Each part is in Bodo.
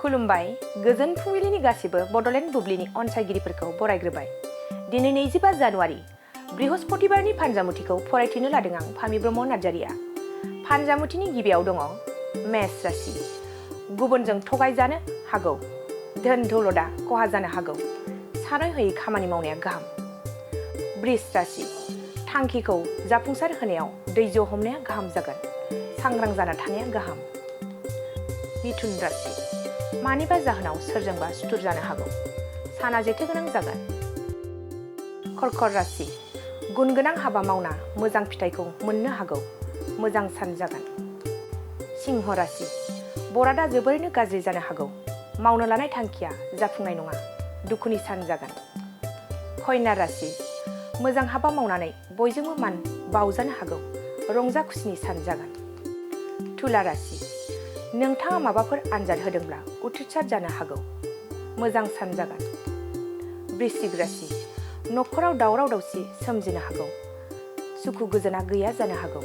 खुलुमबाय गोजोन फुंबिलिनि गासिबो बडलेण्ड बुब्लिनि अनसायगिरिफोरखौ बरायग्रोबाय। दिनै 25 जानुवारि बृहस्पतिबारनि फानजामुथिखौ फरायथिनो लादों आं फामि ब्रह्म नार्जारिया। फानजामुथिनि गिबियाव दङ मेष राशि। गुबुनजों थगायजानो हागौ। धोन दौलतआ खहा जानो हागौ। सानै होयै खामानि मावनाया गाहाम। वृष राशि। थांखिखौ जाफुंसार होनायाव धैर्य हमनाया गाहाम जागोन। सांग्रां जाना थानाया गाहाम। मिथुन राशि। मानिबा जाहोनाव सोरजोंबा सुथुर जानो हागौ। साना जेथो गोनां जागोन। कर्कट राशि। गुन गोनां हाबा मावना मोजां फिथाइखौ मोननो हागौ। मोजां सान जागोन। सिंह राशि। बरादा जोबोरैनो गाज्रि जानो हागौ। मावनो लानाय थांखिया जाफुंनाय नङा। दुखुनि सान जागोन। कन्या राशि। मोजां हाबा मावनानै बयजोंबो मान बावजानो हागौ। रंजा खुसिनि सान जागोन। तुला राशि। नोंथाङा माबाफोर आनजाद होदोंब्ला उथ्रिसार जानो हागौ। मोजां सान जागोन। वृश्चिक राशि। नखराव दावराव दावसि सोमजिनो हागौ। सुखु गोजोना गैया जानो हागौ।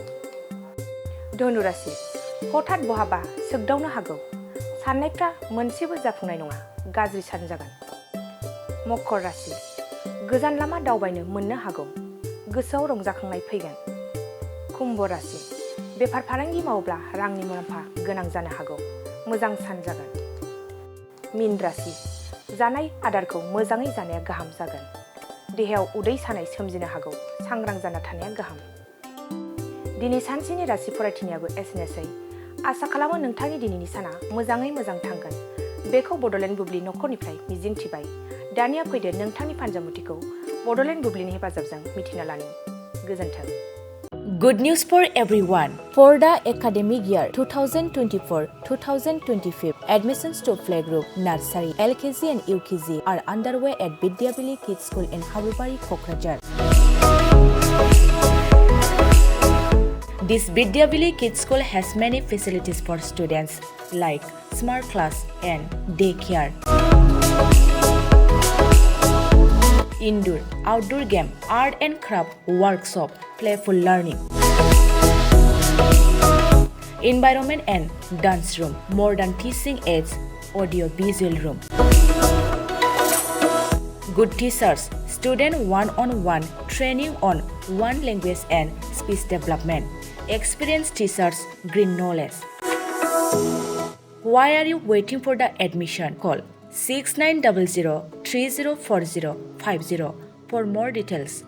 धनु राशि। हठाৎ बहाबा सोगदावनो हागौ। साननायफ्रा मोनसेबो जाफुंनाय नङा। गाज्रि सान जागोन। मकर राशि। गोजान लामा दावबायनो मोननो हागौ। गोसोआव रंजाखांनाय फैगोन। कुम्भ राशि। बेफार फालांगि मावोब्ला रांनि मुलाम्फा गोनां जानो हागौ। मोजां सान जागोन। मीन राशि। जानाय आदारखौ मोजाङै जानाया गाहाम जागोन। देहायाव उदै सानाय सोमजिनो हागौ। सांग्रां जाना थानाया गाहाम। दिनै सानसेनि राशि फरायथिनायाबो एसेनोसै। आसा खालामो नोंथांनि दिनैनि साना मोजाङै मोजां थांगोन। बेखौ बडलेण्ड बुब्लि नखरनिफ्राय मिजिंथिबाय। दानिया फैदो नोंथांनि फानजामुथिखौ बडलेण्ड बुब्लिनि हेफाजाबजों मिथिना लानि। गोजोन्थों। Good news for everyone. For the academic year 2024-2025, admissions to playgroup, nursery, LKG and UKG are underway at Vidyavili Kids School in Habubari, Kokrajhar. This Vidyavili Kids School has many facilities for students like smart class and daycare. Indoor, outdoor game, art and craft workshop, playful learning, environment and dance room, modern teaching aids, audio visual room. Good teachers, student one-on-one training on one language and speech development. Experienced teachers, green knowledge. Why are you waiting for the admission? Call 6900 304050 for more details.